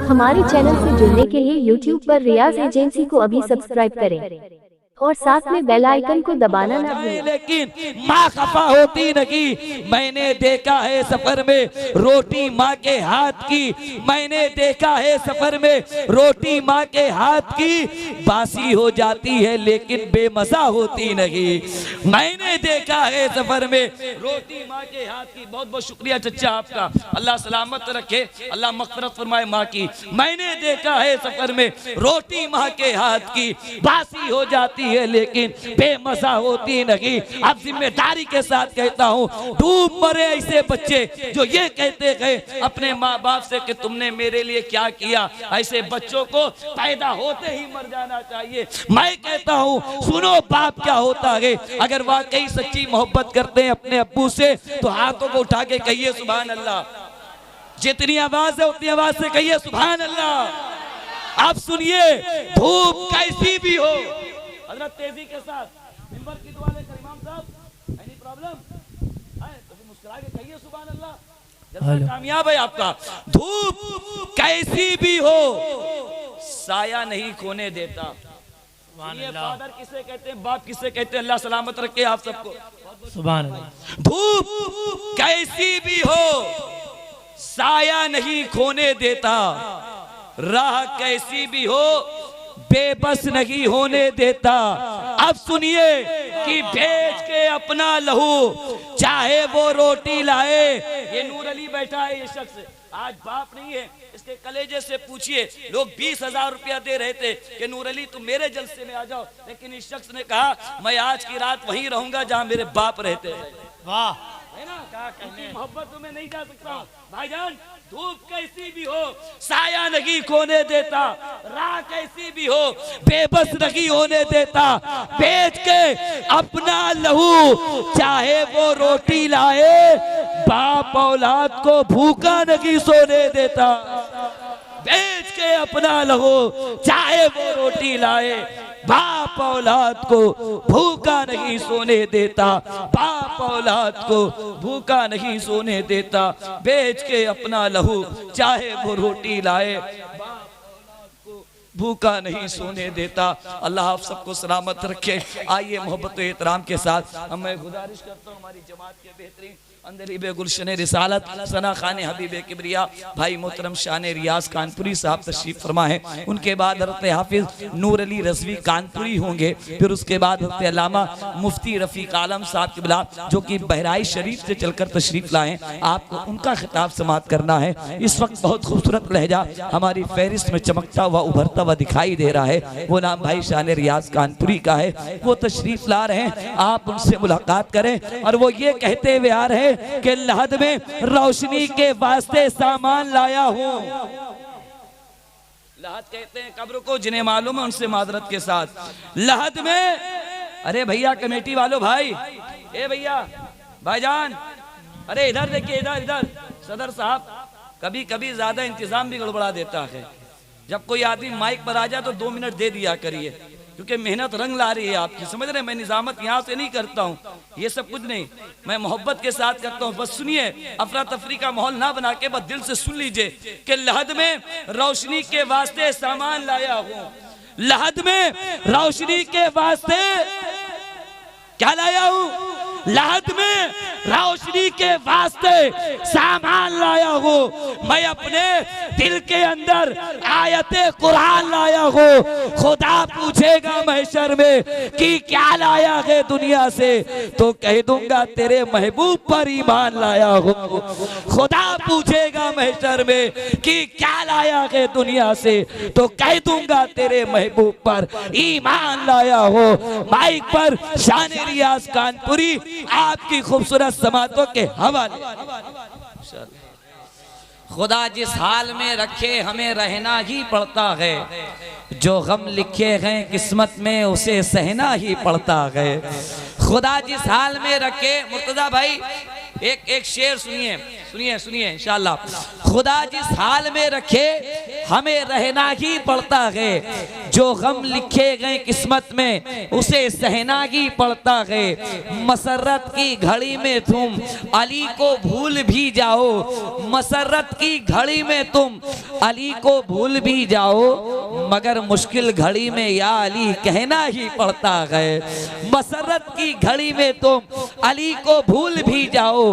हमारे चैनल से जुड़ने के लिए YouTube पर रियाज एजेंसी को अभी सब्सक्राइब करें और साथ में बेल आइकन को दबाना ना भूलें। लेकिन माँ खफा होती नहीं। मैंने देखा है सफर में रोटी माँ के हाथ की, मैंने देखा है सफर में रोटी माँ के हाथ की, बासी हो जाती है लेकिन बेमजा होती नहीं। मैंने देखा है सफर में रोटी माँ के हाथ की। बहुत बहुत शुक्रिया चचा आपका, अल्लाह सलामत रखे, अल्लाह मग़फ़िरत फरमाए माँ की। मैंने देखा है सफर में रोटी माँ के हाथ की, बासी हो जाती है लेकिन बेमजा होती नहीं। अब जिम्मेदारी के साथ कहता हूँ, डूब मरे ऐसे बच्चे जो ये कहते गए अपने माँ बाप से कि तुमने मेरे लिए क्या किया। ऐसे बच्चों को पैदा होते ही मर जाना चाहिए। मैं कहता हूँ सुनो बाप क्या होता है। अगर वाकई सच्ची मोहब्बत करते हैं अपने अब्बू से तो हाथों को उठा के कहिए सुभान अल्लाह। जितनी आवाज है उतनी आवाज से कहिए सुभान अल्लाह। आप सुनिए, धूप कैसी भी हो, हजरत तेजी के साथ मिंबर की दुआ लेकर इमाम साहब, एनी प्रॉब्लम है तो मुस्कुरा के कहिए सुभान अल्लाह, जल्द कामयाब है आपका। धूप कैसी भी हो साया नहीं खोने देता। सुभान अल्लाह। फादर किसे कहते हैं, बाप किसे कहते हैं, अल्लाह सलामत रखे आप सबको। सुभान अल्लाह। धूप कैसी भी हो साया नहीं खोने देता, राह कैसी भी हो बेबस नहीं होने देता। अब सुनिए कि बेच के अपना लहू चाहे वो रोटी लाए। ये नूर अली बैठा है, ये शख्स आज बाप नहीं है, इसके कलेजे से पूछिए। लोग 20,000 रुपया दे रहे थे कि नूर अली तुम मेरे जलसे में आ जाओ, लेकिन इस शख्स ने कहा मैं आज की रात वहीं रहूंगा जहां मेरे बाप रहते हैं। वाह, है ना, क्या कहने, मोहब्बत में नहीं जा सकता हूं भाईजान। धूप कैसी भी हो साया नहीं खोने देता, राह कैसी भी हो बेबस नहीं होने देता। बेच के अपना लहू चाहे वो रोटी लाए, बाप औलाद को भूखा नहीं सोने देता। बेच के अपना लहू चाहे वो रोटी लाए, बाप औलाद को भूखा नहीं सोने देता। बाप औलाद को भूखा नहीं सोने देता। बेच के अपना लहू चाहे वो रोटी लाए, बाप औलाद को भूखा नहीं सोने देता। अल्लाह आप सबको सलामत रखे। आइए मोहब्बत एहतराम के साथ मैं गुजारिश करता हूँ हमारी जमात के बेहतरीन अंदर गुलशन रिसालत सना खान हबीब किबरिया भाई मोहतरम शान रियाज कानपुरी साहब तशरीफ फरमा है। उनके बाद हज़रत हाफिज नूर अली रज़वी कानपुरी होंगे। फिर उसके बाद हज़रत अल्लामा मुफ्ती रफ़ीक आलम साहब किबला जो कि बहराइच शरीफ से चलकर तशरीफ लाए, आपको उनका खिताब समात करना है। इस वक्त बहुत खूबसूरत लहजा हमारी फहरिस्त में चमकता हुआ उभरता हुआ दिखाई दे रहा है। वो नाम भाई शान रियाज कानपुरी का है। वो तशरीफ ला रहे हैं, आप उनसे मुलाकात करें और वो ये कहते हुए आ रहे हैं कि लहद में रोशनी के वास्ते सामान लाया हूं। लहद कहते हैं कब्र को, जिन्हें मालूम है उनसे माजरत के साथ। लहद में, अरे भैया कमेटी वालों, भाई ए भैया भाईजान, अरे इधर देखिए, इधर इधर सदर साहब कभी कभी ज्यादा इंतजाम भी गड़बड़ा देता है। जब कोई आदमी माइक पर आ जाए तो 2 मिनट दे दिया करिए, क्योंकि मेहनत रंग ला रही है आपकी, समझ रहे हैं। मैं निजामत यहाँ से नहीं करता हूँ, ये सब कुछ नहीं, मैं मोहब्बत के साथ करता हूँ। बस सुनिए, अफरा तफरी का माहौल ना बना के बस दिल से सुन लीजिए कि लहद में रोशनी के वास्ते सामान लाया हूँ। लहद में रोशनी के वास्ते क्या लाया हूँ? लहद में रोशनी के वास्ते सामान लाया हूँ। मैं अपने दिल के अंदर आयते कुरान लाया हूँ। खुदा पूछेगा महशर में कि क्या लाया है दुनिया से, तो कह दूंगा तेरे महबूब पर ईमान लाया हूँ। खुदा पूछेगा महशर में कि क्या लाया है दुनिया से, तो कह दूंगा तेरे महबूब पर ईमान लाया हूँ। माइक पर शान रियाज कानपुरी आपकी खूबसूरत समातों के हवाले। खुदा जिस हाल में रखे हमें रहना ही पड़ता है, जो गम लिखे हैं किस्मत में उसे सहना ही पड़ता है। खुदा जिस हाल में रखे, मुर्तजा भाई एक शेर सुनिए सुनिए सुनिए इंशाअल्लाह। खुदा जिस हाल में रखे हमें रहना ही पड़ता है, जो गम लिखे गए किस्मत में उसे सहनागी पड़ता है। मसरत की घड़ी में तुम अली को भूल भी जाओ, मसरत की घड़ी में तुम अली को भूल भी जाओ, मगर मुश्किल घड़ी में या अली कहना ही पड़ता है। मसरत की घड़ी में तुम अली को भूल भी जाओ,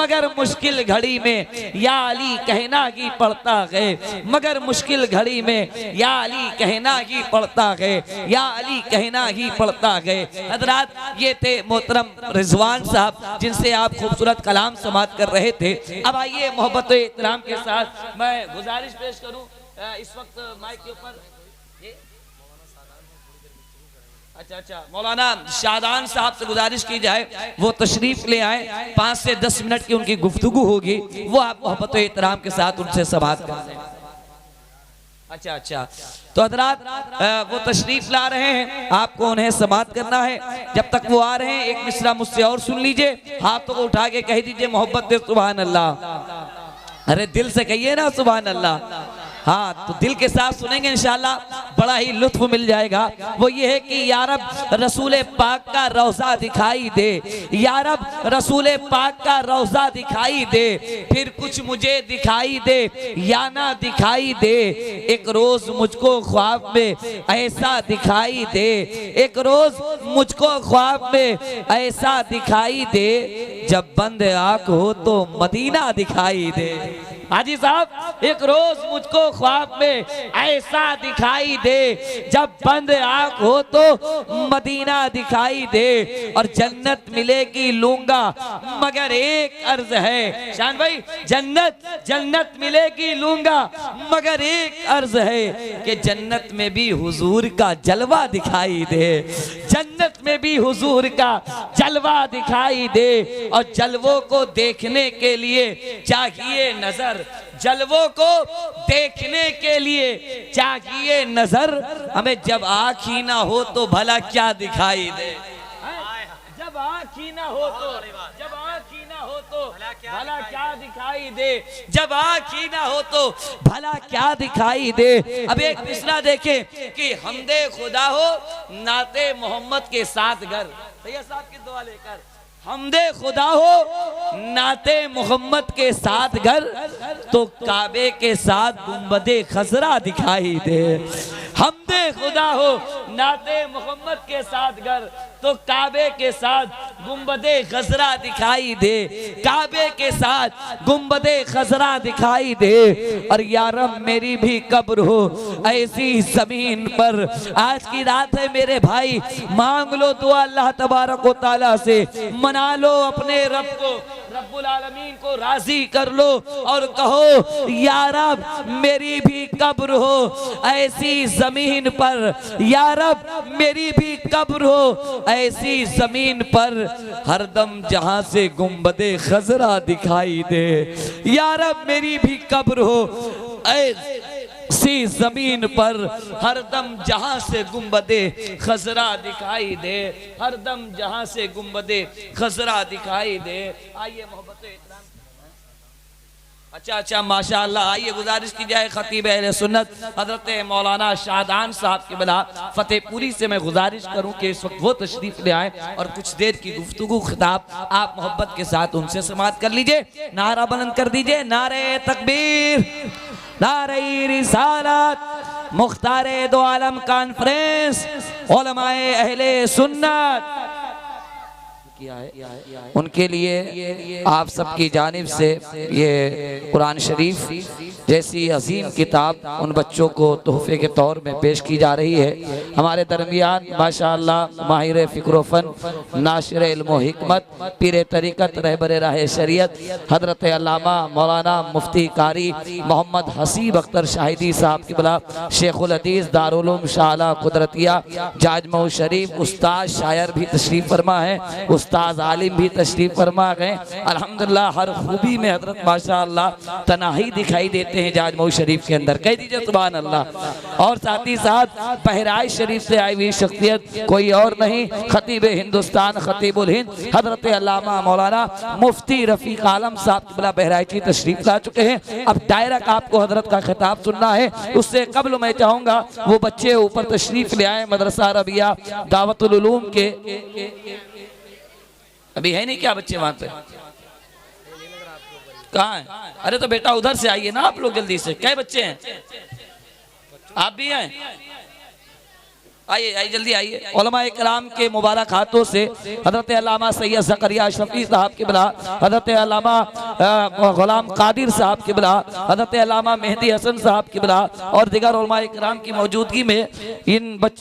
मगर मुश्किल घड़ी में या अली कहना ही पड़ता है, मगर मुश्किल घड़ी में या अली कहना ही पड़ता है, या अली कहना ही पड़ता है। हजरात, ये थे मोहतरम रिजवान साहब जिनसे आप खूबसूरत कलाम समात कर रहे थे। अब आइए मोहब्बत एहतराम के साथ मैं गुजारिश पेश करूं इस वक्त माइक के ऊपर अच्छा मौलाना शादान साहब से गुजारिश की जाए वो तशरीफ ले आए। 5 से 10 मिनट की उनकी गुफ्तगू होगी, वो आप मोहब्बत एहतराम के साथ उनसे समात कर दें। अच्छा तो हजरात वो तशरीफ ला रहे हैं, आपको उन्हें समात करना है। जब तक वो आ रहे हैं एक मिसरा मुझसे और सुन लीजिए, हाथों को उठा के कह दीजिए मोहब्बत सुभान अल्लाह। अरे दिल से कहिए ना सुभान अल्लाह। हाँ, तो दिल के साथ सुनेंगे इंशाल्लाह, बड़ा ही लुत्फ मिल जाएगा। वो ये है कि या रब रसूल पाक का रोज़ा दिखाई दे, या रब रसूल पाक का रोज़ा दिखाई दे, फिर कुछ मुझे दिखाई दे या ना दिखाई दे। एक रोज मुझको ख्वाब में ऐसा दिखाई दे, एक रोज मुझको ख्वाब में ऐसा दिखाई दे, जब बंद आँख हो तो मदीना दिखाई दे। हाजी साहब, एक रोज मुझको ख्वाब में ऐसा दिखाई दे, जब बंद आँख हो तो मदीना दिखाई दे। और जन्नत मिलेगी लूंगा मगर एक अर्ज है, शान भाई जन्नत मिलेगी लूंगा मगर एक अर्ज है कि जन्नत में भी हुजूर का जलवा दिखाई दे, जन्नत में भी हुजूर का जलवा दिखाई दे। और जलवों को देखने के लिए चाहिए नजर, जलवों को देखने के लिए चाहिए नजर, हमें जब आँख ही ना हो तो भला क्या दिखाई दे। जब आँख ही ना हो तो, जब आँख ही ना हो तो भला क्या दिखाई दे, जब आँख ही ना हो तो भला क्या दिखाई दे। अब एक मिसरा देखें कि हमदे खुदा हो नाते मोहम्मद के साथ घर, सैयद साहब की दुआ लेकर, हमदे खुदा हो नाते मोहम्मद के साथ घर, तो काबे के साथ गुंबदे खजरा दिखाई दे। हमदे खुदा हो नाते मोहम्मद के साथ घर, तो काबे के साथ गुंबदे खजरा दिखाई दे, काबे के साथ गुंबदे खजरा दिखाई दे। और यारब मेरी भी कब्र हो ऐसी जमीन पर। आज की रात है मेरे भाई, मांग लो दुआ अल्लाह तबारक व तआला से, मना लो अपने रब को, रब्बुल आलमीन को राजी कर लो और कहो या रब मेरी भी कब्र हो ऐसी जमीन पर, या रब मेरी भी कब्र हो ऐसी जमीन पर, हरदम जहां से गुंबदे खजरा दिखाई दे। या रब मेरी भी कब्र हो ऐसी जमीन पर, हरदम जहां से गुंबदे खजरा दिखाई दे, हरदम जहां से गुंबदे खजरा दिखाई दे। आइए मोहब्बत अच्छा माशाअल्लाह, आइए गुजारिश की जाए खतीब अहले सुन्नत हजरत मौलाना शादान साहब के बला फतेहपुरी से मैं गुजारिश करूं कि इस वक्त वो तशरीफ ले आए और कुछ देर की गुफ्तगू खिताब आप मोहब्बत के साथ उनसे समात कर लीजिए। नारा बुलंद कर दीजिए, नारे तकबीर, नारे रिसालत, मुख्तारे दो आलम कॉन्फ्रेंस, उलमाए अहले सुन्नत उनके लिए आप सबकी जानिब से ये कुरान शरीफ जैसी अजीम किताब उन बच्चों को तोहफे के तौर में पेश की जा रही है। हमारे दरमियान माशाअल्लाह माहिर फ़िक्र फ़न, नाशिर इल्म व हिकमत, पीर तरीक़त, रहबर राह शरीयत हज़रत अल्लामा मौलाना मुफ्ती कारी मोहम्मद हसीब अख्तर शाहिदी साहब की बला शेखुल हदीस दारुल उलूम शाह कुदरतिया जाजमऊ शरीफ उस्ताद शायर भी तशरीफ़ फरमा है। उस्ताद आलिम भी तशरीफ फरमा गए। अल्हम्दुलिल्लाह हर खूबी में हजरत माशाअल्लाह तनाही दिखाई देते हैं जाज मऊ शरीफ के अंदर, कह दीजिए सुभान अल्लाह। और साथ ही साथ बहराइच शरीफ से आई हुई शख्सियत कोई और नहीं, खतीब हिंदुस्तान खतीबुल हिंद हजरत अल्लामा मौलाना मुफ्ती रफीक आलम साहब क़िबला बहराइची तशरीफ ला चुके हैं। अब डायरेक्ट आपको हजरत का खिताब सुनना है, उससे कबल मैं चाहूंगा वो बच्चे ऊपर तशरीफ ले आए मदरसा अरबिया दावतुल उलूम के। अभी है नहीं क्या बच्चे वहां पे? कहाँ है? अरे तो बेटा उधर से आइए ना आप लोग जल्दी से। क्या बच्चे हैं? आप भी हैं? आइए आइए जल्दी आइए। उलमा इकराम के मुबारक हाथों से हजरत अल्लामा सैयद ज़करिया शफी साहब क़िबला, हजरत अल्लामा गुलाम कादिर साहब क़िबला, हजरत अल्लामा मेहदी हसन साहब क़िबला और दिगर उलमा इकराम की मौजूदगी में इन बच्चों